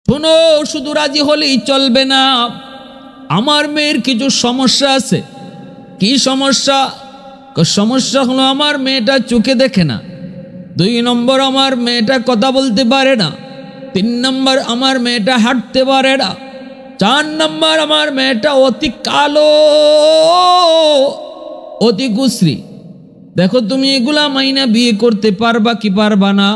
শোনো, শুধু রাজি হলেই চলবে না, আমার মেয়ের কিছু সমস্যা আছে। কি সমস্যা? সমস্যা হলো আমার মেয়েটা চোখে দেখে না, 2 নম্বর আমার মেয়েটা কথা বলতে পারে না, 3 নম্বর আমার মেয়েটা হাঁটতে পারে না, 4 নম্বর আমার মেয়েটা অতি কালো, অতি কুশ্রী। দেখো তুমি এগুলা মাইনা বিয়ে করতে পারবা কি পারবা না?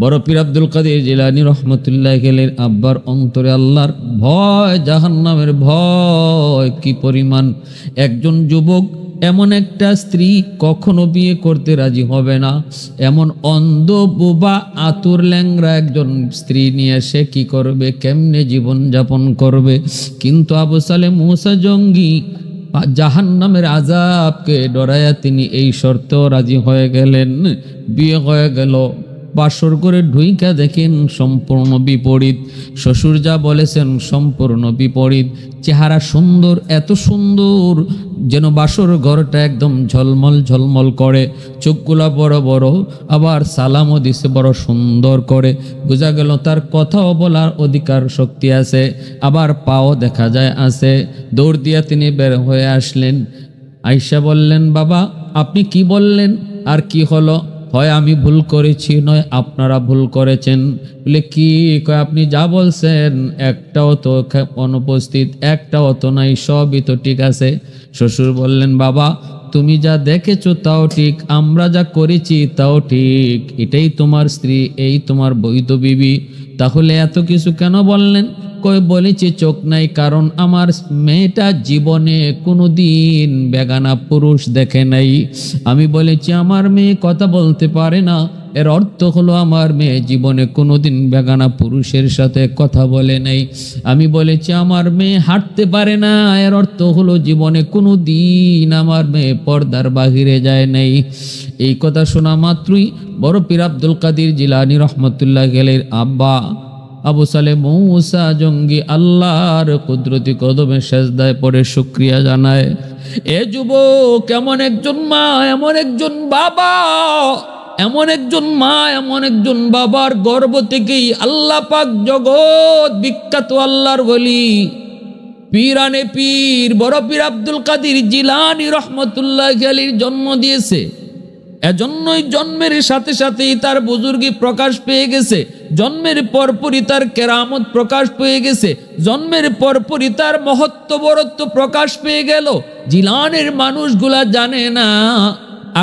বড় পীর আব্দুল কাদের জিলানী রহমতুল্লাহ আলাইহির আব্বার অন্তরে আল্লাহর ভয়, জাহান্নামের ভয় কি পরিমাণ। একজন যুবক এমন একটা স্ত্রী কখনো বিয়ে করতে রাজি হবে না। এমন অন্ধ বোবা আতুর ল্যাংরা একজন স্ত্রী নিয়ে সে কি করবে, কেমনে জীবন যাপন করবে? কিন্তু আবু সালেহ মুসা জঙ্গি জাহান্নামের আযাবকে ডরায়া তিনি এই শর্তেও রাজি হয়ে গেলেন। বিয়ে হয়ে গেল, বাসর করে ঢুইকা দেখেন সম্পূর্ণ বিপরীত। শ্বশুর যা বলেছেন সম্পূর্ণ বিপরীত। চেহারা সুন্দর, এত সুন্দর যেন বাসর ঘরটা একদম ঝলমল ঝলমল করে, চোখগুলা বড় বড়, আবার সালামও দিছে বড় সুন্দর করে। বোঝা গেল তার কথাও বলার অধিকার শক্তি আছে, আবার পাও দেখা যায় আছে। দৌড় দিয়া তিনি বের হয়ে আসলেন। আয়েশা বললেন, বাবা আপনি কি বললেন? আর কি হলো? হয় আমি ভুল করেছি, নয় আপনারা ভুল করেছেন। বলে কি? কয় আপনি যা বলছেন একটাও তো অনুপস্থিত, একটাও তো নাই, সবই তো ঠিক আছে। শ্বশুর বললেন, বাবা তুমি যা দেখেছো তাও ঠিক, আমরা যা করেছি তাও ঠিক, এটাই তোমার স্ত্রী, এই তোমার বৈধ বিবি। তাহলে এত কিছু কেন বললেন? কই বলেছি চোখ নাই, কারণ আমার মেয়েটা জীবনে কোনোদিন বেগানা পুরুষ দেখে নাই। আমি বলেছি আমার মেয়ে কথা বলতে পারে না, এর অর্থ হলো আমার মেয়ে জীবনে কোনোদিন বেগানা পুরুষের সাথে কথা বলে নাই। আমি বলেছি আমার মেয়ে হাঁটতে পারে না, এর অর্থ হলো জীবনে কোনোদিন আমার মেয়ে পর্দার বাহিরে যায় নাই। এই কথা শোনা মাত্রই বড় পীর আব্দুল কাদের জিলানী রহমতুল্লাহ আলাইহির আব্বা আবু সালেহ মুসা জঙ্গি আল্লাহর কুদরতি কদমে সেজদায় পড়ে শুকরিয়া জানায়। এ যুবক, এমন একজন মা, এমন একজন বাবা, এমন একজন মা, এমন একজন বাবার গর্ভ থেকেই আল্লাহ পাক জগৎ বিখ্যাত আল্লাহর ওলি পীরানে পীর বড় পীর আব্দুল কাদের জিলানী রহমতুল্লাহ আলাইহির জন্ম দিয়েছে। এজন্যই জন্মের সাথে সাথেই তার বুজুর্গি প্রকাশ পেয়ে গেছে, জন্মের পরপরই তার কেরামত প্রকাশ পেয়ে গেছে, জন্মের পরপরই তার মহত্ব বরত্ব প্রকাশ পেয়ে গেল। জিলানের মানুষগুলা জানে না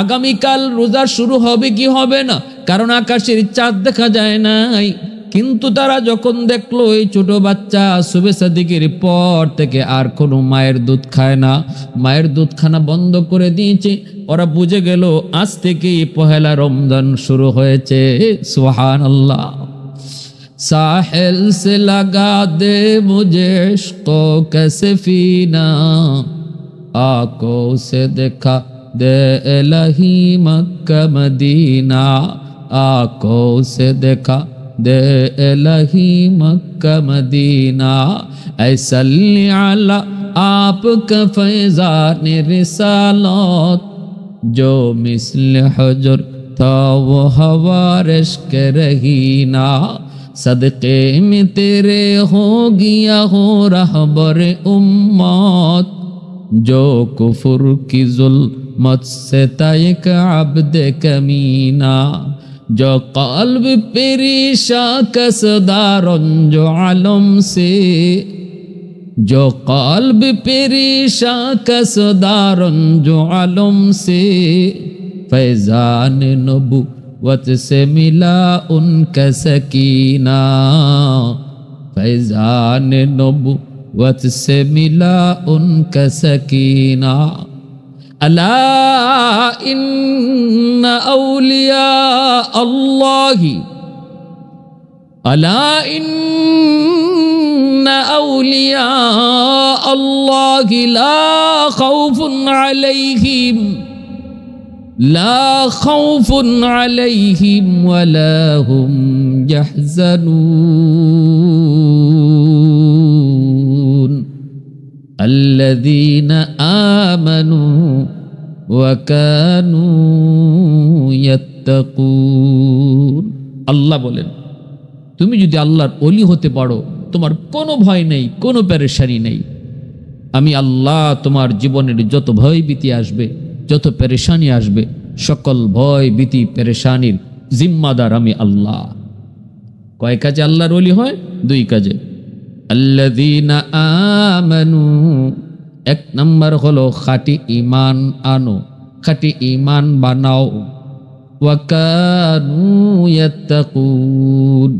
আগামীকাল রোজা শুরু হবে কি হবে না, কারণ আকাশের চাঁদ দেখা যায় নাই। কিন্তু তারা যখন দেখলো এই ছোট বাচ্চা সুবে সাদিকের পর থেকে আর কোনো মায়ের দুধ খায় না, মায়ের দুধ খানা বন্ধ করে দিয়েছে, ওরা বুঝে গেল আজ থেকেই পহেলা রমজান শুরু হয়েছে। সুবহানাল্লাহ। साहिल से लगा दे मुझे इश्क़ो के सफीना, आंखों से देखा दे इलाही मक्का मदीना, आंखों से देखा दे इलाही मक्का मदीना, ऐ सल्ली अला आपका फैज़ान रिसालत, जो मिस्ल हुजर था वो हवारिश के रहीना, सदक़े में तेरे हो गया हो रहबर उम्मत, जो कुफर की जुल्मत से था एक अब्द कमीना, जो क़ल्ब परेशान कसदारन जो आलम से, जो क़ल्ब परेशान कसदारन जो आलम से, फैज़ान नबुव्वत से मिला उनका सकीना, फैज़ान नबुव्वत से मिला उनका सकीना, अला इन्ना औलिया अल्लाही, अला इन्ना औलिया अल्लाही ला खौफुन अलैहिम, ला खौफुन अलैहिम वला हुम यहज़नून, अल्लज़ीना आमनू व कानू यत्तकून। আল্লাহ বলেন তুমি যদি আল্লাহর ওলি হতে পারো, তোমার কোনো ভয় নেই, কোনো পেরেশানি নেই। আমি আল্লাহ তোমার জীবনের যত ভয় ভীতি আসবে, যত পেরেশানি আসবে, সকল ভয় ভীতি পেরেশানির জিম্মাদার আমি আল্লাহ। কয় কাজে আল্লাহর ওলি হয়? দুই কাজে। আল্লাযীনা আমানু, এক নাম্বার হলো খাঁটি ঈমান আনো, খাঁটি ঈমান বানাও। ওয়া কানু ইয়াত্তাকুন,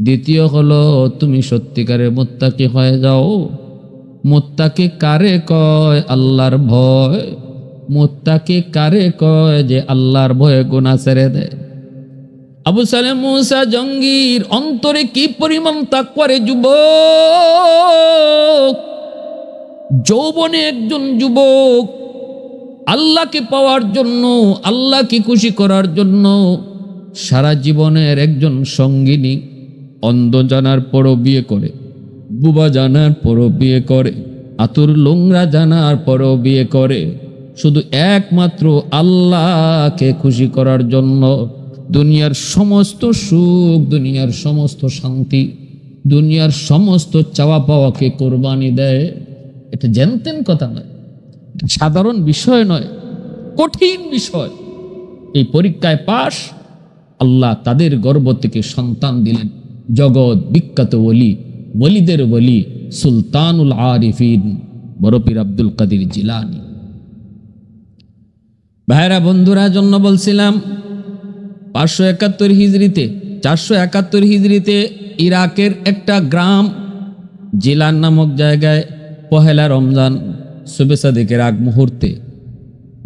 দ্বিতীয় হলো তুমি সত্যিকারের মুত্তাকি হয়ে যাও। মুত্তাকি কারে কয়? আল্লাহর ভয়। মুত্তাকি কারে কয়? যে আল্লাহর ভয়ে গুনাহ ছেড়ে দেয়। আবু সালেম মুসা জঙ্গির অন্তরে কি পরিমাণ তাকওয়ারে যুবক, যৌবনে একজন যুবক আল্লাহকে পাওয়ার জন্য, আল্লাহকে খুশি করার জন্য সারা জীবনের একজন সঙ্গিনী অন্ধ জানার পরও বিয়ে করে, বুবা জানার পরও বিয়ে করে, আতুর লোংরা জানার পরও বিয়ে করে, শুধু একমাত্র আল্লাহকে খুশি করার জন্য। দুনিয়ার সমস্ত সুখ, দুনিয়ার সমস্ত শান্তি, দুনিয়ার সমস্ত চাওয়া পাওয়াকে কোরবানি দেয়। এটা জানতেন কথা নয়, এটা সাধারণ বিষয় নয়, কঠিন বিষয়। এই পরীক্ষায় পাশ, আল্লাহ তাদের গর্ভ থেকে সন্তান দিলেন জগৎ বিখ্যাত ওলি, ওলিদের ওলি সুলতানুল আরিফিন বড় পীর আব্দুল কাদের জিলানী। ভাইরা বন্ধুরা, জন্য বলছিলাম 571 হিজরিতে, 471 হিজরিতে ইরাকের একটা গ্রাম জিলান নামক জায়গায় পহেলা রমজান শুবে সাদিকের আগ মুহূর্তে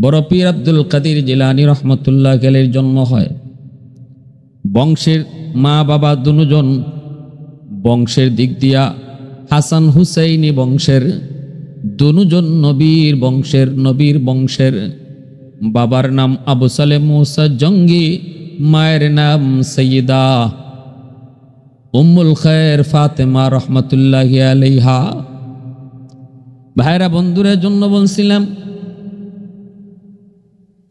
বড় পীর আব্দুল কাদের জিলানী রহমতুল্লাহ আলাইহির জন্ম হয়। বংশের মা বাবা দুজন বংশের দিক দিয়া হাসান হুসাইনি বংশের, দুজন নবীর বংশের। বাবার নাম আবু সালেম মুসা জঙ্গি, মায়ের নাম সৈয়দা উম্মুল খায়ের ফাতেমা রহমতুল্লাহি আলাইহা। ভাইরা বন্ধুরের জন্য বলছিলাম,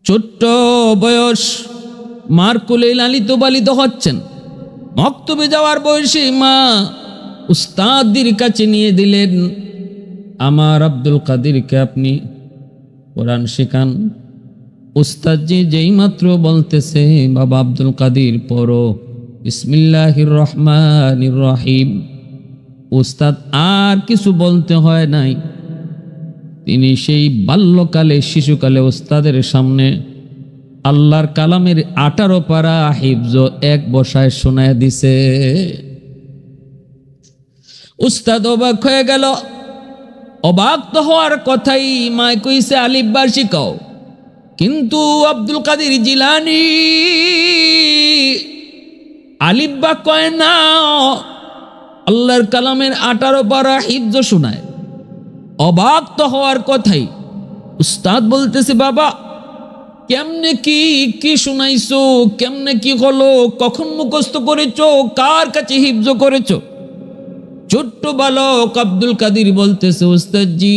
ছোট্ট বয়স, মার কোলে লালিত পালিত হচ্ছেন। মক্তবে যাওয়ার বয়সে মা উস্তাদের কাছে নিয়ে দিলেন, আমার আব্দুল কাদেরকে আপনি কোরআন শেখান। উস্তাদজি যেই মাত্র বলতেছে, বাবা আব্দুল কাদের পড়ো বিসমিল্লাহির রহমানির রহিম, উস্তাদ আর কিছু বলতে হয় নাই, তিনি সেই বাল্যকালে, শিশুকালে উস্তাদের সামনে আল্লাহর কালামের 18 পারা হিফজ এক বসায় শোনায় দিছে। উস্তাদ অবাক হয়ে গেল। অবাক তো হওয়ার কথাই, মায় কইছে আলিফ বার শিখাও, কিন্তু আব্দুল কাদের জিলানী আলিফ বা কয় না, আল্লাহর কালামের 18 পারা হিফজ শোনায়। অবাক তো হওয়ার কথাই। উস্তাদ বলতেছে, বাবা কেমনে কি শুনাইছো, কেমনে কি হলো, কখন মুখস্থ করেছো, কার কাছে হিফজ করেছো? ছোট্ট বালক আব্দুল কাদের বলতেছে, উস্তাদজি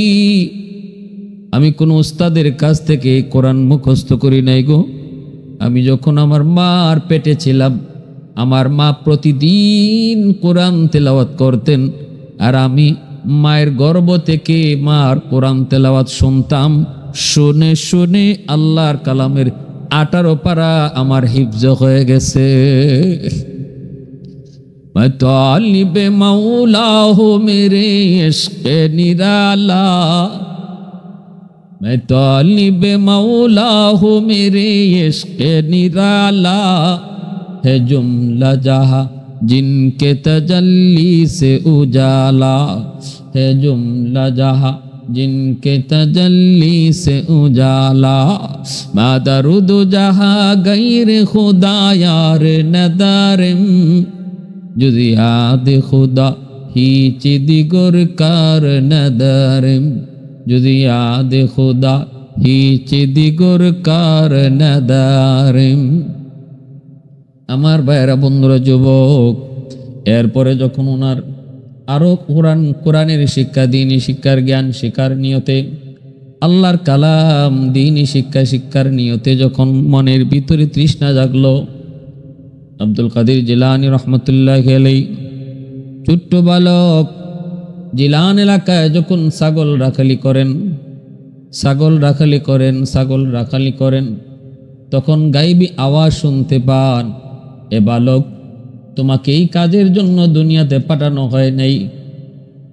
আমি কোন উস্তাদের কাছ থেকে কোরআন মুখস্থ করি নাই গো। আমি যখন আমার মার পেটে ছিলাম, আমার মা প্রতিদিন কোরআন তেলাওয়াত করতেন, আর আমি মায়ের গর্ভ থেকে মার কোরআন তেলাওয়াত শুনতাম। শুনে শুনে আল্লাহর কালামের 18 পারা আমার হিফজ হয়ে গেছে। मैं तालिब मौला हूँ मेरे इश्क़ निराला, मैं तालिब मौला हूँ मेरे इश्क़ निराला, है जुमला जहाँ जिनके तजल्ली से उजाला, है जुमला जहाँ जिनके तजल्ली से उजाला, मादरुद जहाँ गैर खुदा यार नदारम, जुदी याद खुदा हिच दिगुर कार नदारम, जुदी याद खुदा हिच दिगुर कार नदारम। আমার ভাইরা বন্ধুরা যুবক, এরপরে যখন ওনার আরো কোরআনের শিক্ষা, দ্বীনি শিক্ষার জ্ঞান শিক্ষার নিয়তে, আল্লাহর কালাম দ্বীনি শিক্ষার নিয়তে যখন মনের ভিতরে তৃষ্ণা জাগলো, আব্দুল কাদের জিলানী রহমতুল্লাহি আলাইহি ছোট্ট বালক জিলান এলাকায় যখন ছাগল রাখালি করেন তখন গাইবী আওয়াজ শুনতে পান, এ বালক, তোমাকে এই কাজের জন্য দুনিয়াতে পাঠানো হয় নাই,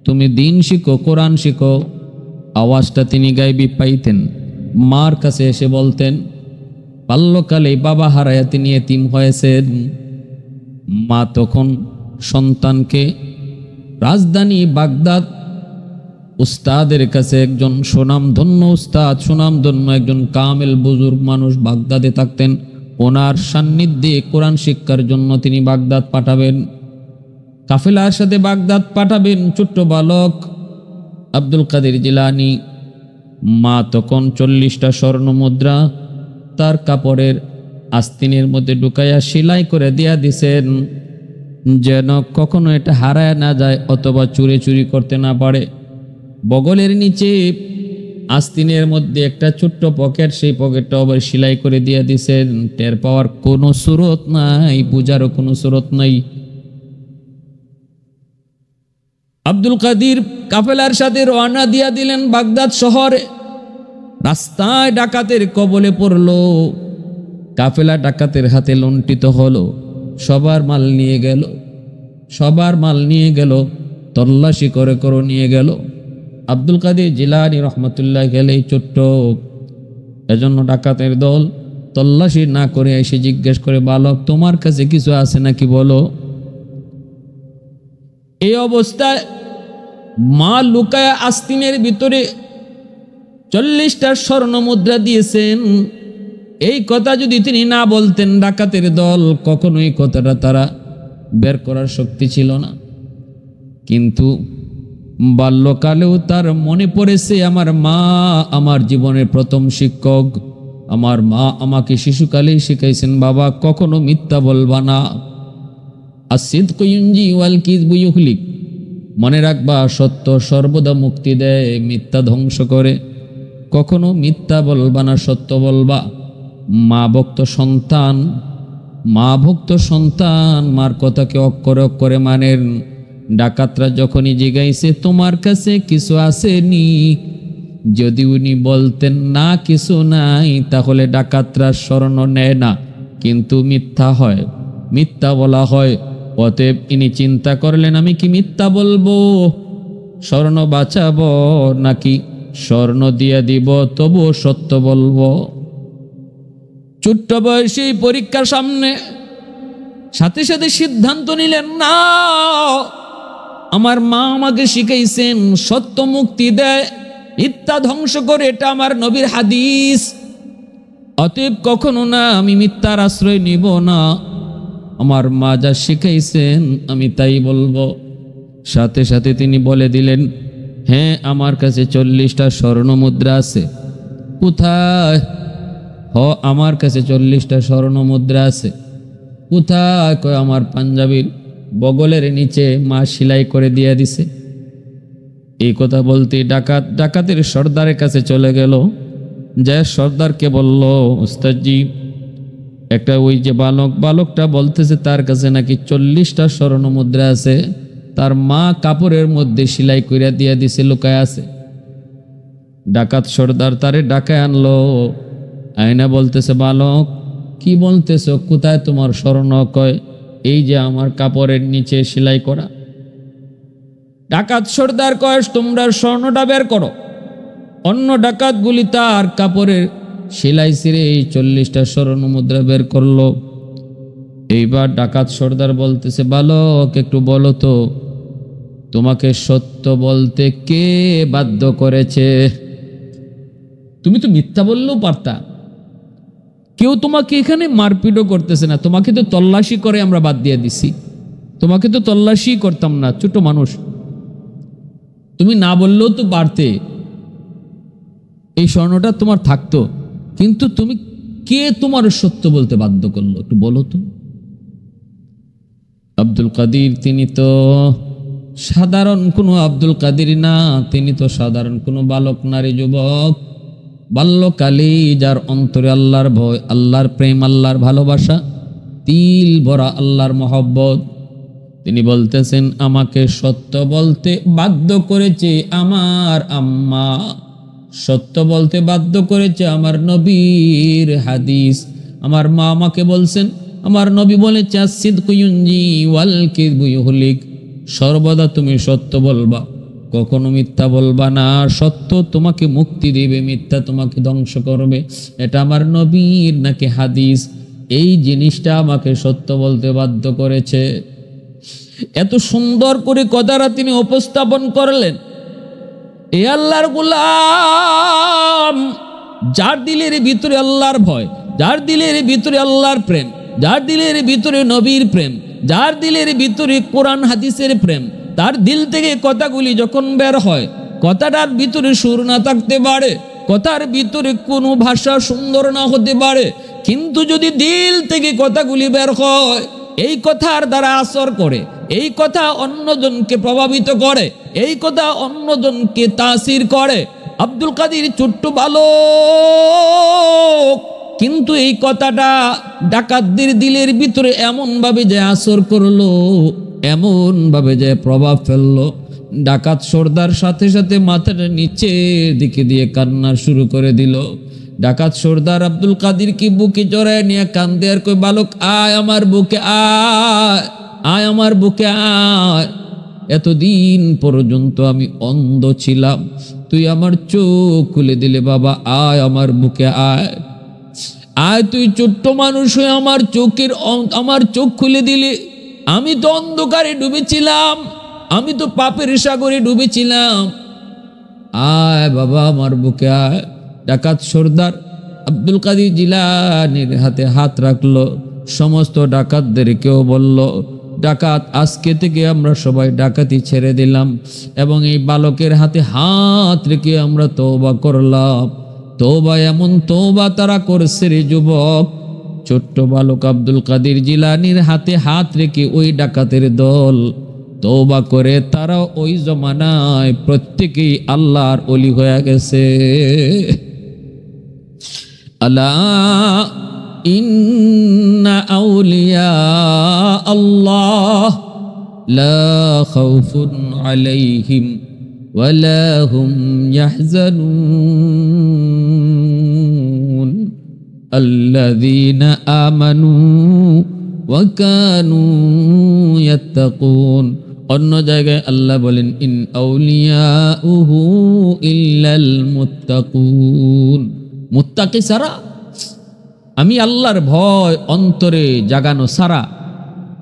তুমি দিন শিখো, কোরআন শিখো। আওয়াজটা তিনি গাইবী পাইতেন। মার কাছে এসে বলতেন, বাল্যকালে বাবা হারায়া তিনি এতিম হয়েছেন। মা তখন সন্তানকে রাজধানী বাগদাদ উস্তাদের কাছে, একজন সুনামধন্য উস্তাদ, সুনামধন্য একজন কামেল বুজুর্গ মানুষ বাগদাদে থাকতেন, ওনার সান্নিধ্যে কোরআন শিক্ষার জন্য তিনি বাগদাদ পাঠাবেন, কাফেলার সাথে বাগদাদ পাঠাবেন ছোট্ট বালক আব্দুল কাদের জিলানী। মা তখন 40টা স্বর্ণ মুদ্রা তার কাপড়ের আস্তিনের মধ্যে ঢুকাইয়া সেলাই করে দিয়া দিছেন, যেন কখনো এটা হারায় না যায় অথবা চুরি করতে না পারে। বগলের নিচে আস্তিনের মধ্যে একটা ছোট্ট পকেট, সেই পকেটটা আবার সেলাই করে দিয়ে দিছেন। টের পাওয়ার কোনো সুরত নাই, বুঝারও কোনো সুরত নাই। আব্দুল কাদের কাফেলার সাথে রওনা দিয়া দিলেন বাগদাদ শহরে। রাস্তায় ডাকাতের কবলে পড়ল, কাফেলা ডাকাতের হাতে লুণ্ঠিত হলো, সবার মাল নিয়ে গেল, তল্লাশি করে নিয়ে গেল। আব্দুল কাদের জিলানী রহমতুল্লাহি আলাইহি ছোট্ট, এজন্য ডাকাতের দল তল্লাশি না করে এসে জিজ্ঞেস করে, বালক, তোমার কাছে কিছু আছে নাকি বলো। এই অবস্থায় মা লুকায়া আস্তিনের ভিতরে 40টা স্বর্ণ মুদ্রা দিয়েছেন। এই কথা যদি তিনি না বলতেন, ডাকাতের দল কখনোই কথাটা তারা বের করার শক্তি ছিল না। কিন্তু বাল্যকালেও তার মনে পড়েছে, আমার মা আমার জীবনের প্রথম শিক্ষক, আমার মা আমাকে শিশুকালেই শিখাইছেন, বাবা, কখনো মিথ্যা বলবা না, আসিদকু ইউনজি ওয়াল কিযবু ইউহলিক, মনে রাখবা সত্য সর্বদা মুক্তি দেয়, মিথ্যা ধ্বংস করে। কখনো মিথ্যা বলবা না, সত্য বলবা। মা ভক্ত সন্তান মার কথাকে অক্ষরে অক্ষরে মানেন। ডাকাতরা যখনই জিগাইছে তোমার কাছে কিছু আসেনি, যদি উনি বলতেন না কিছু নাই, তাহলে ডাকাতরা স্বর্ণ নেয় না, কিন্তু মিথ্যা বলা হয়। অতএব ইনি চিন্তা করলেন, আমি কি মিথ্যা বলবো, স্বর্ণ বাঁচাবো, নাকি স্বর্ণ দিয়ে দিব তবুও সত্য বলবো। ছোট্ট বয়সী পরীক্ষার সামনে সাথে সাথে সিদ্ধান্ত নিলেন, না, আমার মা আমাকে শিখাইছেন সত্য মুক্তি দেয়, মিথ্যা ধ্বংস করে, এটা আমার নবীর হাদিস। অতএব কখনো না, আমি মিথ্যার আশ্রয় নিব না, আমার মা যা শিখাইছেন আমি তাই বলবো। সাথে সাথে তিনি বলে দিলেন, হ্যাঁ, আমার কাছে 40টা স্বর্ণ মুদ্রা আছে। কোথায়? আমার কাছে 40টা স্বর্ণ মুদ্রা আছে। কোথায়? কয়, আমার পাঞ্জাবির বগলের নিচে মা সেলাই করে দিয়ে দিছে। এই কথা বলতে ডাকাতের সর্দারের কাছে চলে গেল, যে সর্দারকে বলল, উস্তাদজি, একটা ওই যে বালকটা বলতেছে তার কাছে নাকি 40টা স্বর্ণ মুদ্রা আছে, তার মা কাপড়ের মধ্যে সেলাই করে দিয়ে দিছে, লুকায় আছে। ডাকাত সর্দার তারে ডাকায় আনলো, আয়না বলতেছে, বালক, কি বলতেছ, কোথায় তোমার স্বর্ণ? কয়, এই যে আমার কাপড়ের নিচে সেলাই করা। ডাকাত সর্দার কয়, তোমরা স্বর্ণটা বের করো। অন্য ডাকাতগুলি তার কাপড়ের সেলাই ছিঁড়ে এই 40টা স্বর্ণ মুদ্রা বের করলো। এইবার ডাকাত সর্দার বলতেছে, বালক, একটু বলো তো, তোমাকে সত্য বলতে কে বাধ্য করেছে? তুমি তো মিথ্যা বললেও পারতা, কেউ তোমাকে এখানে মারপিটও করতেছে না, তোমাকে তো তল্লাশি করে আমরা বাদ দিয়ে দিছি, তোমাকে তো তল্লাশি করতাম না, ছোট মানুষ, তুমি না বললেও তো পারতে, এই স্বর্ণটা তোমার থাকতো, কিন্তু তুমি, কে তোমার সত্য বলতে বাধ্য করলো, একটু বলো তো। আব্দুল কাদের তিনি তো সাধারণ কোনো আব্দুল কাদের না, তিনি তো সাধারণ কোনো বালক নারী যুবক, বাল্যকালেই যার অন্তরে আল্লাহর ভয়, আল্লাহর প্রেম, আল্লাহর ভালোবাসা, তিল ভরা আল্লাহর মহব্বত। তিনি বলতেছেন, আমাকে সত্য বলতে বাধ্য করেছে আমার আম্মা, সত্য বলতে বাধ্য করেছে আমার নবীর হাদিস। আমার মা আমাকে বলছেন, আমার নবী বলেছে, আসিদকু ইউনজি ওয়াল কিযবু ইউহলিক, সর্বদা তুমি সত্য বলবা, কখনো মিথ্যা বলবা না। সত্য তোমাকে মুক্তি দিবে, মিথ্যা তোমাকে ধ্বংস করবে। এটা আমার নবীর নাকি হাদিস। এই জিনিসটা আমাকে সত্য বলতে বাধ্য করেছে। এত সুন্দর করে কথাটা তিনি উপস্থাপন করলেন। এ আল্লাহর গোলাম, যার দিলের ভিতরে আল্লাহর ভয়, যার দিলের ভিতরে আল্লাহর প্রেম, যার দিলের ভিতরে নবীর প্রেম, যার দিলের ভিতরে কোরআন হাদিসের প্রেম, তার দিল থেকে কথাগুলি যখন বের হয়, কথাটার ভিতরে সুর না থাকতে পারে, কথার ভিতরে কোনো ভাষা সুন্দর না হতে পারে, কিন্তু যদি দিল থেকে কথাগুলি বের হয়, এই কথার দ্বারা আসর করে, এই কথা অন্যজনকে প্রভাবিত করে, এই কথা অন্যজনকে তাসির করে। আব্দুল কাদের ছোট্ট বালক, কিন্তু এই কথাটা ডাকাতদের দিলের ভিতরে এমন ভাবে যে আসর করলো, এমন ভাবে যে প্রভাব ফেললো, ডাকাত সর্দার সাথে সাথে মাথাটা নিচের দিকে দিয়ে কান্না শুরু করে দিল। ডাকাত সর্দার আব্দুল কাদের কি বুকে জড়ায় নিয়ে কান্দে আর কই, বালক আয় আমার বুকে আয়, আয় আমার বুকে আয়। এতদিন পর্যন্ত আমি অন্ধ ছিলাম, তুই আমার চোখ খুলে দিলে বাবা, আয় আমার বুকে আয়, আয়। তুই ছোট্ট মানুষ হয়ে আমার চোখ খুলে দিলি। আমি তো অন্ধকারে ডুবেছিলাম, আমি তো পাপের সাগরে ডুবেছিলাম, আয় বাবা আমার বুকে আয়। ডাকাত সর্দার আব্দুল কাদের জিলানীর হাতে হাত রাখলো, সমস্ত ডাকাতদেরকেও বলল, ডাকাত আজকে থেকে আমরা সবাই ডাকাতি ছেড়ে দিলাম এবং এই বালকের হাতে হাত রেখে আমরা তওবা করলাম। তওবা, এমন তওবা তারা করছে রে যুবক। ছোট্ট বালক আব্দুল কাদের জিলানীর হাতে হাত রেখে ওই ডাকাতের দল তওবা করে তারা ওই জমানায় প্রত্যেকেই আল্লাহর ওলি হয়ে গেছে। আলা ইন্না আউলিয়া আল্লাহ লা খাউফুন আলাইহিম ওয়ালা হুম ইয়াহজানুন আল্লাযীনা আমানু ওয়া কানু ইয়াত্তাকুন। অন্য জায়গায় আল্লাহ বলেন, ইন আউলিয়াউহু ইল্লাল মুত্তাকুন, মুত্তাকি সারা, আমি আল্লাহর ভয় অন্তরে জাগানো সারা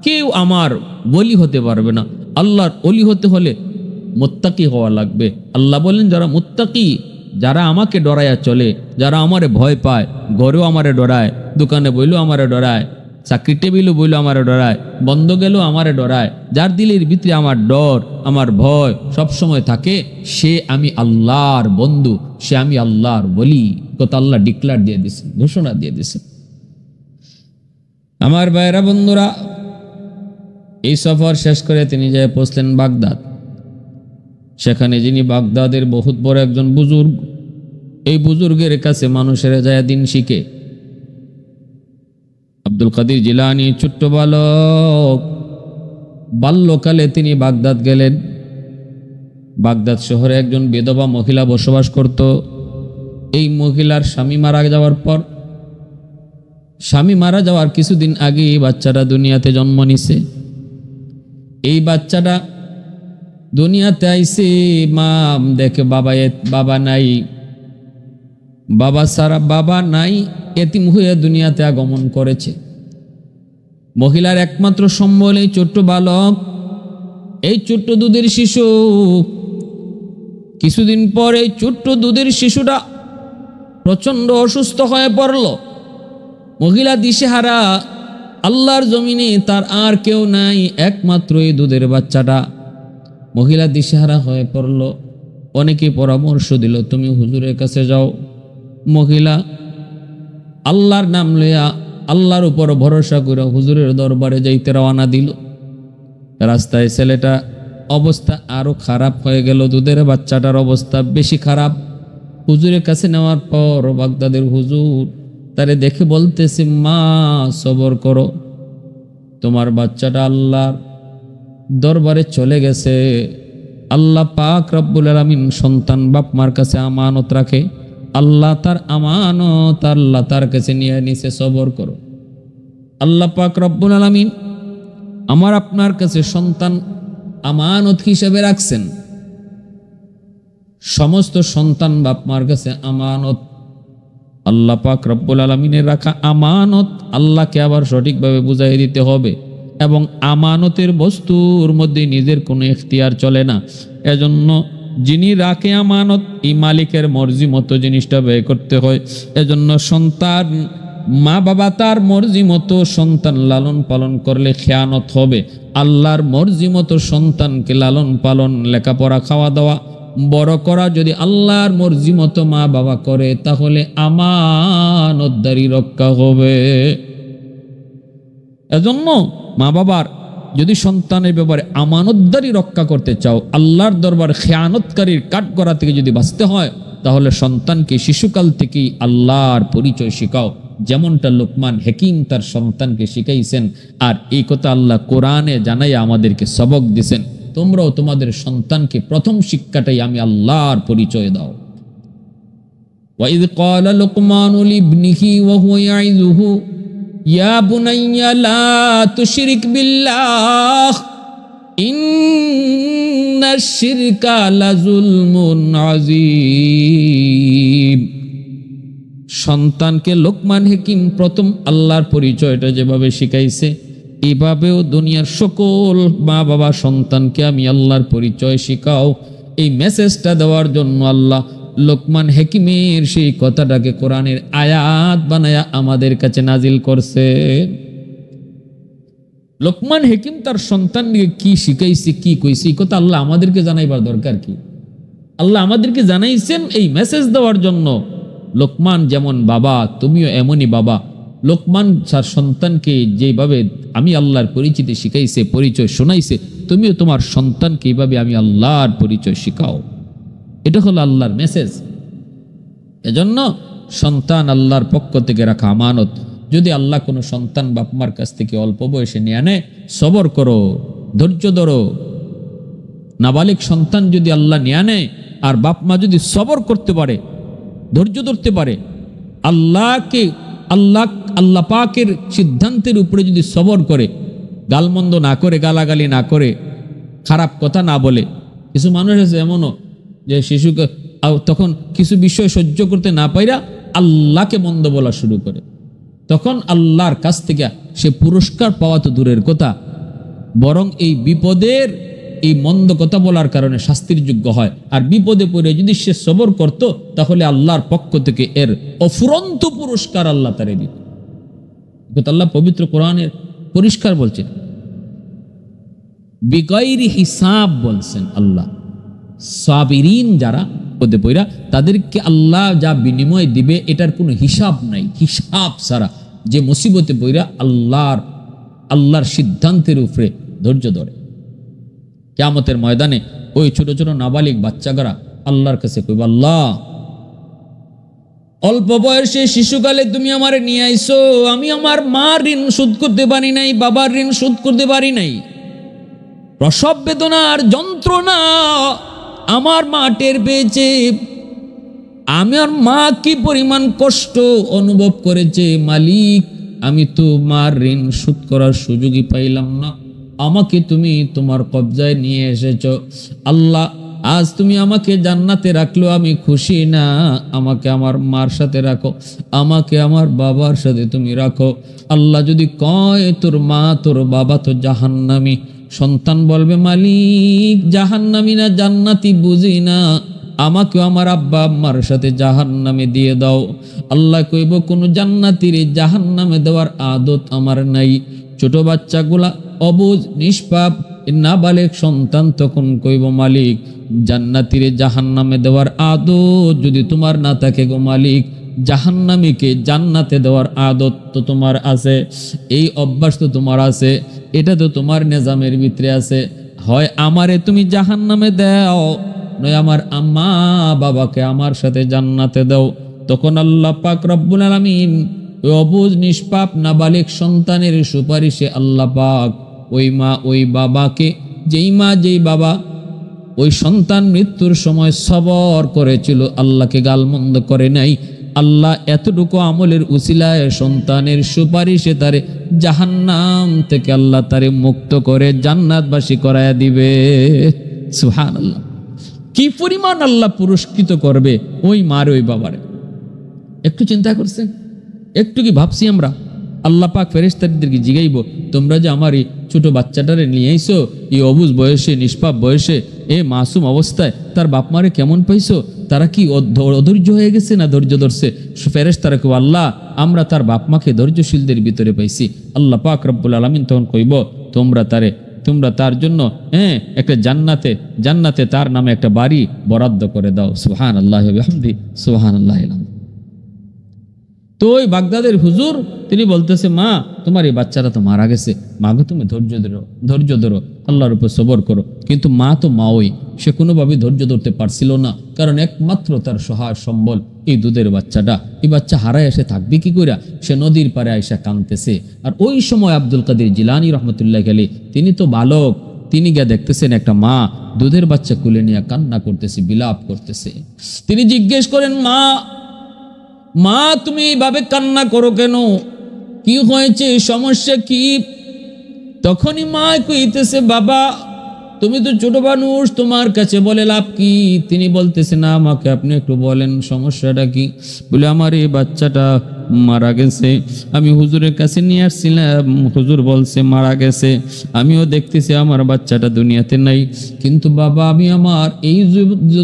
কেউ আমার ওলি হতে পারবে না। আল্লাহর ওলি হতে হলে মুত্তাকি হওয়া লাগবে। আল্লাহ বলেন, যারা মুত্তাকি, যারা আমাকে ডরায়া চলে, যারা আমারে ভয় পায়, ঘরেও আমারে ডরায়, দোকানে বইলেও আমারে ডরায়, চাকরি টেবিলও বইলেও আমারে ডরায়, বন্ধ গেলেও আমারে ডরায়, যার দিলের ভিতরে আমার ডর, আমার ভয় সবসময় থাকে, সে আমি আল্লাহর বন্ধু, সে আমি আল্লাহর বলি। কথা আল্লাহ ডিক্লার দিয়ে দিছে, ঘোষণা দিয়ে দিছে। আমার ভাইরা বন্ধুরা, এই সফর শেষ করে তিনি যায় পৌঁছলেন বাগদাদ। সেখানে যিনি বাগদাদের বহুত বড় একজন বুজুর্গ, এই বুজুর্গের কাছে মানুষেরা যায় দিন শিখে। আব্দুল কাদের জিলানী ছোট্ট বালক, বাল্যকালে তিনি বাগদাদ গেলেন। বাগদাদ শহরে একজন বিধবা মহিলা বসবাস করত। এই মহিলার স্বামী মারা যাওয়ার পর, স্বামী মারা যাওয়ার কিছুদিন আগে এই বাচ্চাটা দুনিয়াতে জন্ম নিছে। এই বাচ্চাটা দুনিয়াতে আইছে, মা দেখে বাবা নাই, বাবা নাই, এতিম হয়ে দুনিয়াতে আগমন করেছে। মহিলার একমাত্র সম্বল এই ছোট্ট বালক, এই ছোট্ট দুধের শিশু। কিছুদিন পর এই ছোট্ট দুধের শিশুটা প্রচন্ড অসুস্থ হয়ে পড়ল। মহিলা দিশেহারা, আল্লাহর জমিনে তার আর কেউ নাই, একমাত্র এই দুধের বাচ্চাটা। মহিলা দিশেহারা হয়ে পড়ল। অনেকে পরামর্শ দিল, তুমি হুজুরের কাছে যাও। মহিলা আল্লাহর নাম লইয়া, আল্লাহর উপর ভরসা করে হুজুরের দরবারে যাইতে রওনা দিল। রাস্তায় ছেলেটা অবস্থা আরো খারাপ হয়ে গেল, দুধের বাচ্চাটার অবস্থা বেশি খারাপ। হুজুরের কাছে নেওয়ার পর বাগদাদের হুজুর তারে দেখে বলতেছে, মা সবর করো, তোমার বাচ্চাটা আল্লাহর দরবারে চলে গেছে। আল্লাহ পাক রব্বুল আলামিন সন্তান বাপ মার কাছে আমানত রাখে, আল্লাহ তার আমানত আল্লাহ তার কাছে নিয়ে নিছে, সবর করো। আল্লাহ পাক রব্বুল আলামিন আমার আপনার কাছে সন্তান আমানত হিসেবে রাখছেন। সমস্ত সন্তান বাপ মার কাছে আমানত। আল্লাহ পাক রব্বুল আলামিনের রাখা আমানত আল্লাহকে আবার সঠিকভাবে বুঝাই দিতে হবে, এবং আমানতের বস্তুর মধ্যে নিজের কোনো এখতিয়ার চলে না। এজন্য যিনি রাখে আমানত, এই মালিকের মর্জি মতো জিনিসটা ব্যয় করতে হয়। এজন্য সন্তান, মা বাবা তার মর্জি মতো সন্তান লালন পালন করলে খেয়ানত হবে। আল্লাহর মর্জি মতো সন্তানকে লালন পালন, লেখাপড়া, খাওয়া দাওয়া, বড় করা যদি আল্লাহর মর্জি মতো মা বাবা করে, তাহলে আমানতদারি রক্ষা হবে। এজন্য মা বাবার যদি সন্তানের ব্যাপারে আমানতদারি রক্ষা করতে চাও, আল্লাহর দরবার খেয়ানতকারীর কাঠগড়া থেকে যদি বাঁচতে হয়, তাহলে সন্তানকে শিশুকাল থেকেই আল্লাহর পরিচয় শেখাও, যেমনটা লোকমান হাকিম তার সন্তানকে শিখাইছেন। আর এই কথা আল্লাহ কোরআনে জানাই আমাদেরকে সবক দিছেন, তোমরাও তোমাদের সন্তানকে প্রথম শিক্ষাটাই আমি আল্লাহর পরিচয় দাও। ওয়াইদ ক্বালা লুকমানু লিবনিহি ওয়া হুয়া ইয়াইযুহু ইয়া বুনাইয়া লা তুশরিক বিল্লাহ ইন্নাশ শিরকা লাযুলমুন আযীম। সন্তানকে লোকমান হাকিম প্রথম আল্লাহর পরিচয়টা যেভাবে শিখাইছে, এভাবেও দুনিয়ার সকল মা বাবা সন্তানকে আমি আল্লাহর পরিচয় শিখাও, এই মেসেজটা দেওয়ার জন্য আল্লাহ লোকমান হাকিমের সেই কথাটাকে কোরআনের আয়াত বানায়া আমাদের কাছে নাজিল করছে। লোকমান হাকিম তার সন্তানকে কি শিখাইছে, কি কইছে, এই কথা আল্লাহ আমাদেরকে জানাইবার দরকার কি? আল্লাহ আমাদেরকে জানাইছেন এই মেসেজ দেওয়ার জন্য। লোকমান যেমন বাবা, তুমিও এমনই বাবা। লোকমান তার সন্তানকে যেভাবে আমি আল্লাহর পরিচিতি শিখাইছে, পরিচয় শোনাইছে, তুমিও তোমার সন্তানকে এইভাবে আমি আল্লাহর পরিচয় শিখাও। এটা হলো আল্লাহর মেসেজ। এজন্য সন্তান আল্লাহর পক্ষ থেকে রাখা আমানত। যদি আল্লাহ কোনো সন্তান বাপমার কাছ থেকে অল্প বয়সে নিয়ে নেয়, সবর করো, ধৈর্য ধরো। নাবালিক সন্তান যদি আল্লাহ নিয়ে নেয়, আর বাপমা যদি সবর করতে পারে, ধৈর্য ধরতে পারে, আল্লাহ পাকের সিদ্ধান্তের উপরে যদি সবর করে, গালমন্দ না করে, গালাগালি না করে, খারাপ কথা না বলে। কিছু মানুষ আছে এমনও যে শিশুকে তখন কিছু বিষয় সহ্য করতে না পাইরা আল্লাহকে মন্দ বলা শুরু করে, তখন আল্লাহর কাছ থেকে সে পুরস্কার পাওয়া তো দূরের কথা, বরং এই বিপদের, এই মন্দ কথা বলার কারণে শাস্তির যোগ্য হয়। আর বিপদে পড়ে যদি সে সবর করত, তাহলে আল্লাহর পক্ষ থেকে এর অফুরন্ত পুরস্কার আল্লাহ তারে দিত। আল্লাহ পবিত্র কোরআনের পরিষ্কার বলছেন, বিগাইরি হিসাব বলছেন আল্লাহ। সাবিরিন যারা বিপদে পড়া, তাদেরকে আল্লাহ যা বিনিময় দিবে এটার কোনো হিসাব নাই। হিসাব ছাড়া যে মুসিবতে পড়া আল্লাহর সিদ্ধান্তের উপরে ধৈর্য ধরে, কিয়ামতের ময়দানে ওই ছোট ছোট নাবালিক বাচ্চারা আল্লাহর কাছে কইবা, আল্লাহ অল্প বয়সে শিশুকালে তুমি আমারে নিয়ে আইছো, আমি আমার মার ঋণ শোধ করতে পারি নাই, বাবার ঋণ শোধ করতে পারি নাই। প্রসব বেদনার যন্ত্রণা আমার মা টের পেয়েছে, আমার মা কি পরিমাণ কষ্ট অনুভব করেছে। মালিক, আমি তো মার ঋণ শোধ করার সুযোগই পাইলাম না, আমাকে তুমি তোমার কবজায় নিয়ে এসেছ। আল্লাহ, আজ তুমি আমাকে জান্নাতে রাখলো, আমি খুশি না। আমাকে আমার মার সাথে রাখো, আমাকে আমার বাবার সাথে তুমি রাখো। আল্লাহ যদি কয় তোর মা তোর বাবা তো জাহান্নামী, সন্তান বলবে, মালিক জাহান্নামী না জান্নাতি বুঝি না, আমাকে আমার আব্বা আম্মার সাথে জাহান্নামে দিয়ে দাও। আল্লাহ কইব, কোন জান্নাতীর জাহান্নামে দেওয়ার আদত আমার নাই। ছোট বাচ্চাগুলা অবুঝ নিষ্পাপ নাবালেক সন্তান তখন কইব, মালিক জান্নাতীরে জাহান্নামে দেওয়ার আদত যদি তোমার না থাকে গো মালিক, জাহান্নামীকে জান্নাতে দেওয়ার আদত তো তোমার আছে, এই অভ্যাস তো তোমার আছে, এটা তো তোমার নিজামের ভিতরে আছে। হয় আমারে তুমি জাহান্নামে দাও, নয় আমার আম্মা বাবাকে আমার সাথে জান্নাতে দাও। তখন আল্লাহ পাক রব্বুল আলামিন ওই অবুঝ নিষ্পাপ নাবালিক সন্তানের সুপারিশে আল্লাহ পাক ওই মা ওই বাবাকে, যেই মা যেই বাবা ওই সন্তান মৃত্যুর সময় সবর করেছিল, আল্লাহকে গালমন্দ করে নাই, আল্লাহ এতটুকু আমলের উসিলায় সন্তানের সুপারিশে তারে জাহান্নাম থেকে আল্লাহ তারে মুক্ত করে জান্নাতবাসী করায়া দিবে। সুবহানাল্লাহ, কি পরিমাণ আল্লাহ পুরস্কৃত করবে ওই মার ওই বাবারে। একটু চিন্তা করছেন? একটু কি ভাবছি আমরা? আল্লাহ পাক ফেরেশতাদেরকে জিগাইব, তোমরা যে আমার এই ছোট বাচ্চাটারে নিয়ে আইছো এই অবুঝ বয়সে, নিষ্পাপ বয়সে, এ মাসুম অবস্থায় তার বাপ মারে কেমন পাইছো? তারা কি অধৈর্য হয়ে গেছে না ধৈর্য ধরছে? ফেরেশতারা কেউ আল্লাহ আমরা তার বাপ মাকে ধৈর্যশীলদের ভিতরে পাইছি। আল্লাহ পাক রব্বুল আলামিন তখন কইব, তোমরা তার জন্য একটা জান্নাতে তার নামে একটা বাড়ি বরাদ্দ করে দাও। সুবহানাল্লাহি ওয়া বিহামদিহি, সুবহানাল্লাহিল আযীম। তো ওই বাগদাদের হুজুর তিনি বলতেছে, মা তোমার এই বাচ্চাটা তো মারা গেছে, মা গো তুমি ধৈর্য ধরো, আল্লাহর উপর সবর করো। কিন্তু মা তো মাওই, সে কোনোভাবেই ধৈর্য ধরতে পারছিল না, কারণ একমাত্র তার সহায় সম্বল এই দুধের বাচ্চাটা। এই বাচ্চা হারায় এসে থাকবে কি কইরা? সে নদীর পারে আইসা কাঁদতেছে। আর ওই সময় আব্দুল কাদের জিলানী রহমতুল্লাহ আলাইহি তিনি তো বালক, তিনি গিয়ে দেখতেছেন একটা মা দুধের বাচ্চা কুলে নিয়ে কান্না করতেছে, বিলাপ করতেছে। তিনি জিজ্ঞেস করেন, মা তুমি এইভাবে কান্না করো কেন? কি হয়েছে, সমস্যা কি? তখনই মা কইতেছে, বাবা তুমি তো ছোট মানুষ, তোমার কাছে বলে লাভ কি? তিনি বলতেছে, না আমাকে আপনি একটু বলেন সমস্যাটা কি? বলে আমার এই বাচ্চাটা মারা গেছে, আমি হুজুরের কাছে নিয়ে আসছিলাম, হুজুর বলছে মারা গেছে, আমিও দেখতেছি আমার বাচ্চাটা দুনিয়াতে নাই, কিন্তু বাবা আমি আমার এই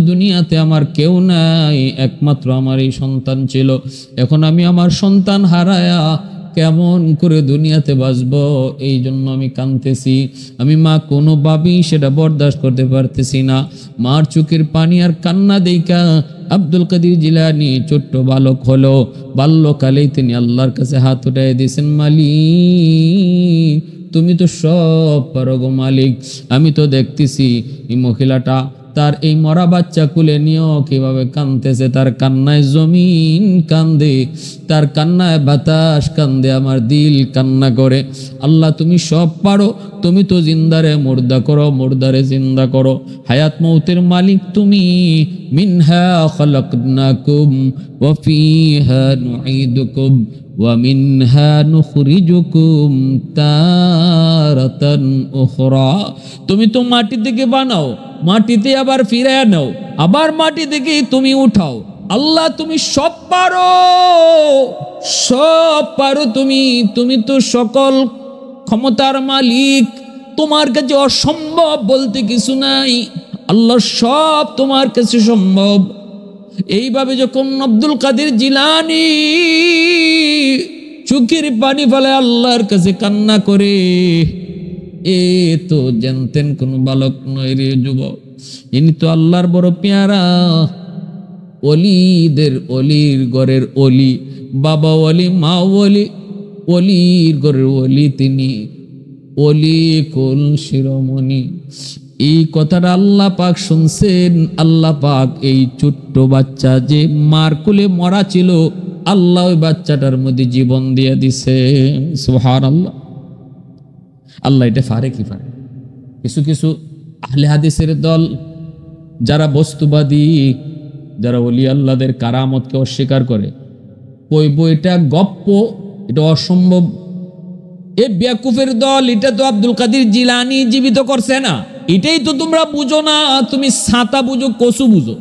দুনিয়াতে আমার কেউ নাই, একমাত্র আমার এই সন্তান ছিল, এখন আমি আমার সন্তান হারায়া কেমন করে দুনিয়াতে বাঁচব, এই জন্য আমি কাঁদতেছি। আমি মা কোনোভাবেই সেটা বরদাস্ত করতে পারতেছি না। মার চোখের পানি আর কান্না দেইখা আব্দুল কাদের জিলানী ছোট্ট বালক হলো, বাল্যকালেই তিনি আল্লাহর কাছে হাত উঠাই দিয়েছেন, মালিক তুমি তো সব পারো গো মালিক, আমি তো দেখতেছি এই মহিলাটা তার এই মরা বাচ্চা কুলে নিয়েও কিভাবে কাঁদতেছে, তার কান্নায় জমিন কান্দে, তার কান্নায় বাতাস কান্দে, আমার দিল কান্না করে। আল্লাহ তুমি সব পারো, তুমি তো জিন্দারে মুর্দা করো, মুর্দারে জিন্দা করো, হায়াত মৌতের মালিক তুমি। মিনহা খালাকনাকুম ওয়া ফিহা নুঈদুকুম ওয়া মিনহা নুখরিজুকুম তারাতান উখরা। তুমি তো মাটি থেকে বানাও, মাটিতে আবার ফিরায় নাও, আবার মাটি থেকে তুমি উঠাও। আল্লাহ তুমি সব পারো, তুমি তো সকল ক্ষমতার মালিক, তোমার কাছে অসম্ভব বলতে কিছু নাই। আল্লাহ সব তোমার কাছে সম্ভব। এইভাবে যখন আব্দুল কাদের জিলানী চোখের পানি ফেলে আল্লাহর কাছে কান্না করে, এ তো জানতেন কোন বালক নয় রে যুবক, ইনি তো আল্লাহর বড় পেয়ারা, অলির ঘরের অলি, বাবা অলি, মা অলি, অলির ঘরের অলি, তিনি অলি কুল শিরোমণি। এই কথাটা আল্লাহ পাক শুনছেন। আল্লাহ পাক এই ছোট্ট বাচ্চা যে মার কোলে মরা ছিল, আল্লাহ ওই বাচ্চাটার মধ্যে জীবন দিয়ে দিছে। সুবহানাল্লাহ। আল্লাহ এটা পারে কি পারে? কিছু আহলে হাদিসের দল যারা বস্তুবাদী, যারা ওলি আল্লাহদের কারামতকে অস্বীকার করে, কইব এটা গপ্প, এটা অসম্ভব। এ বেয়াকুফের দল, এটা তো আব্দুল কাদের জিলানী জীবিত করছে না, এটাই তো তোমরা বুঝো না, তুমি ছাতা বুঝো, কচু বুঝো।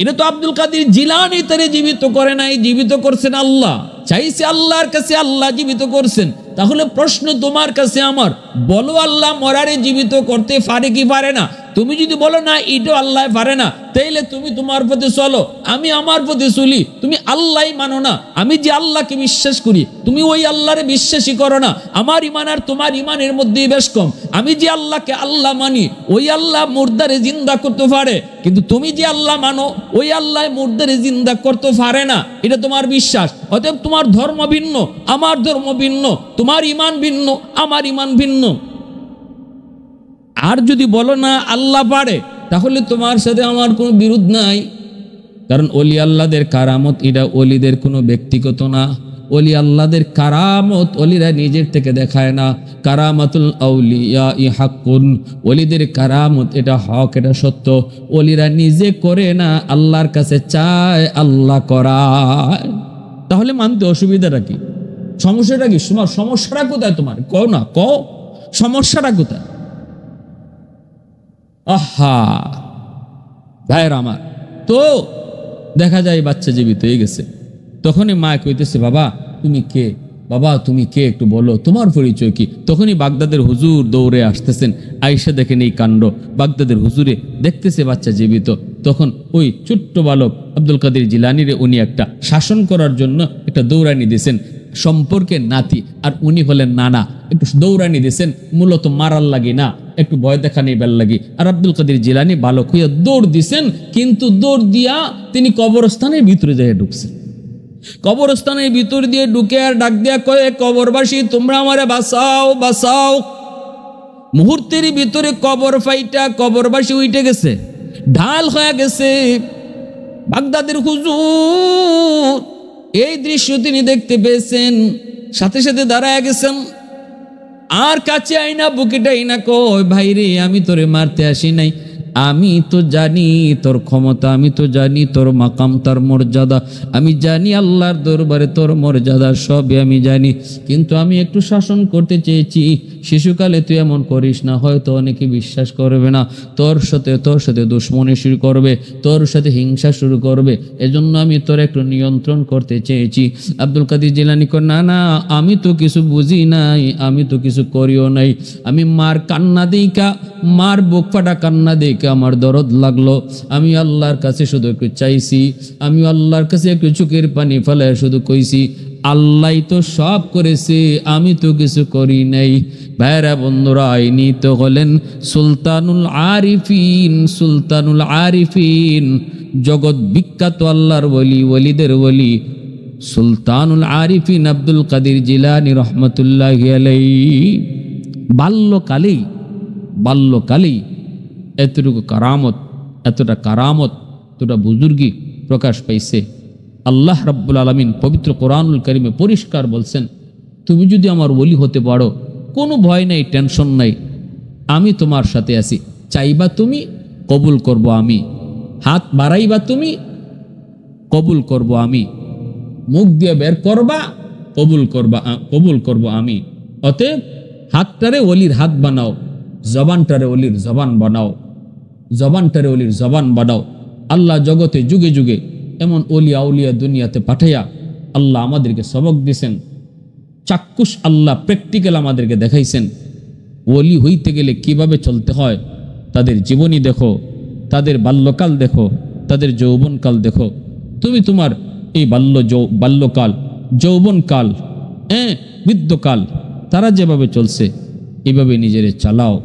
এটা তো আব্দুল কাদের জিলানী তারে জীবিত করে নাই, জীবিত করছেন আল্লাহ, চাইছে আল্লাহর কাছে, আল্লাহ জীবিত করছেন। তাহলে প্রশ্ন তোমার কাছে আমার, বলো আল্লাহ মরারে জীবিত করতে পারে কি পারে না? তুমি যদি বলো না এটা আল্লাহ পারে না, তাইলে তুমি তোমার পথে চলো, আমি আমার পথে চলি। তুমি আল্লাহ মানো না, আমি যে আল্লাহকে বিশ্বাস করি তুমি ওই আল্লাহরে বিশ্বাসই করো না। আমার ইমান আর তোমার ইমানের মধ্যেই বেশ কম। আমি যে আল্লাহকে আল্লাহ মানি, ওই আল্লাহ মুর্দারে জিন্দা করতে পারে, কিন্তু তুমি যে আল্লাহ মানো ওই আল্লাহ মুর্দারে জিন্দা করতে পারে না, এটা তোমার বিশ্বাস। অতএব তোমার ধর্ম ভিন্ন, আমার ধর্ম ভিন্ন, তোমার ইমান ভিন্ন, আমার ইমান ভিন্ন। আর যদি বলো না আল্লাহ পারে, তাহলে তোমার সাথে আমার কোনো বিরোধ নাই, কারণ ওলি আল্লাহদের কারামত এটা ওলিদের কোনো ব্যক্তিগত না, ওলি আল্লাহদের কারামত ওলিরা নিজের থেকে দেখায় না। কারামাতুল আউলিয়া হাক্কুন, ওলিদের কারামত এটা হক, এটা সত্য। ওলিরা নিজে করে না, আল্লাহর কাছে চায়, আল্লাহ করায়। তাহলে মানতে অসুবিধাটা কি? সমস্যাটা কি? সমস্যাটা কোথায় তোমার? কও না, কও সমস্যাটা কোথায়? আহা ভাইয়ের আমার, তো দেখা যায় বাচ্চা জীবিত হয়ে গেছে। তখনই মা কইতেছে, বাবা তুমি কে? বাবা তুমি কে, একটু বলো, তোমার পরিচয় কি? তখনই বাগদাদের হুজুর দৌড়ে আসতেছেন। আয়েশা দেখেন এই কাণ্ড, বাগদাদের হুজুরে দেখতেছে বাচ্চা জীবিত। তখন ওই ছোট্ট বালক আব্দুল কাদের জিলানীরে উনি একটা শাসন করার জন্য একটা দৌড়ানি দিয়েছেন, সম্পর্কে নাতি, আর উনি হলেন নানা। একটু দৌড়ানি দিয়েছেন, মূলত মারার লাগি না, একটু ভয় দেখানি বেল লাগি। আর আব্দুল কাদের জিলানী বালক হইয়া দৌড় দিছেন, কিন্তু দৌড় দিয়া তিনি কবরস্থানের ভিতরে যাইয়া ঢুকছেন। কবরস্থানের ভিতর দিয়ে ঢুকে আর ডাক দিয়া কয়ে, কবরবাসী তোমরা আমারে বাঁচাও, বাঁচাও। মুহূর্তের ভিতরে কবর ফাইটা কবরবাসী উঠে গেছে, ঢাল হয়ে গেছে। বাগদাদের হুজুর এই দৃশ্য তিনি দেখতে পেয়েছেন, সাথে সাথে দাঁড়ায় গেছেন। আর কাছে আইনা বুকেটা আইনা কয়, ভাই রে আমি তোরে মারতে আসি নাই, আমি তো জানি তোর ক্ষমতা, আমি তো জানি তোর মাকাম, তার মর্যাদা আমি জানি, আল্লাহর দরবারে তোর মর্যাদা সবই আমি জানি, কিন্তু আমি একটু শাসন করতে চেয়েছি। শিশুকালে তুই এমন করিস না, হয়তো অনেকে বিশ্বাস করবে না, তোর সাথে দুশ্মনী শুরু করবে, তোর সাথে হিংসা শুরু করবে, এজন্য আমি তোর একটু নিয়ন্ত্রণ করতে চেয়েছি। আব্দুল কাদের জিলানী কয়, না না আমি তো কিছু বুঝি নাই, আমি তো কিছু করিও নাই, আমি মার কান্না দিকা, মার বুক ফাটা কান্না দিকা আমার দরদ লাগলো, আমি আল্লাহর কাছে শুধু একটু চাইছি, আমি আল্লাহর কাছে একটু চোখের পানি ফেলে শুধু কইছি, আল্লাহ তো সব করেছে, আমি তো কিছু করি নাই। ভাইরা বন্ধুরা, ইনি তো হলেন সুলতানুল আরিফিন, সুলতানুল আরিফিন, জগৎ বিখ্যাত আল্লাহর ওলি, ওলিদের ওলি, সুলতানুল আরিফিন আব্দুল কাদের জিলানী রহমতুল্লাহি আলাইহি। বাল্যকালেই এতটুকু কারামত, এতটা কারামত, এতটা বুজুর্গি প্রকাশ পাইছে। আল্লাহ রাব্বুল আলামিন পবিত্র কোরআনুল কারীমে পরিষ্কার বলছেন, তুমি যদি আমার ওলি হতে পারো, কোনো ভয় নাই, টেনশন নাই, আমি তোমার সাথে আছি। চাইবা তুমি, কবুল করব আমি। হাত বাড়াইবা তুমি, কবুল করব আমি। মুখ দিয়ে বের করবা, কবুল করব আমি। অতএব হাতটারে ওলির হাত বানাও, জবানটারে ওলির জবান বানাও, জবানটারে ওলির জবান বানাও। আল্লাহ জগতে যুগে যুগে এমন ওলি আউলিয়া দুনিয়াতে পাঠাইয়া আল্লাহ আমাদেরকে সবক দিয়েছেন, চাক্ষুষ আল্লাহ প্র্যাকটিক্যাল আমাদেরকে দেখাইছেন। ওলি হইতে গেলে কিভাবে চলতে হয়, তাদের জীবনী দেখো, তাদের বাল্যকাল দেখো, তাদের যৌবনকাল দেখো। তুমি তোমার এই বাল্যকাল, যৌবনকাল, বৃদ্ধকাল, তারা যেভাবে চলছে এইভাবে নিজেরে চালাও।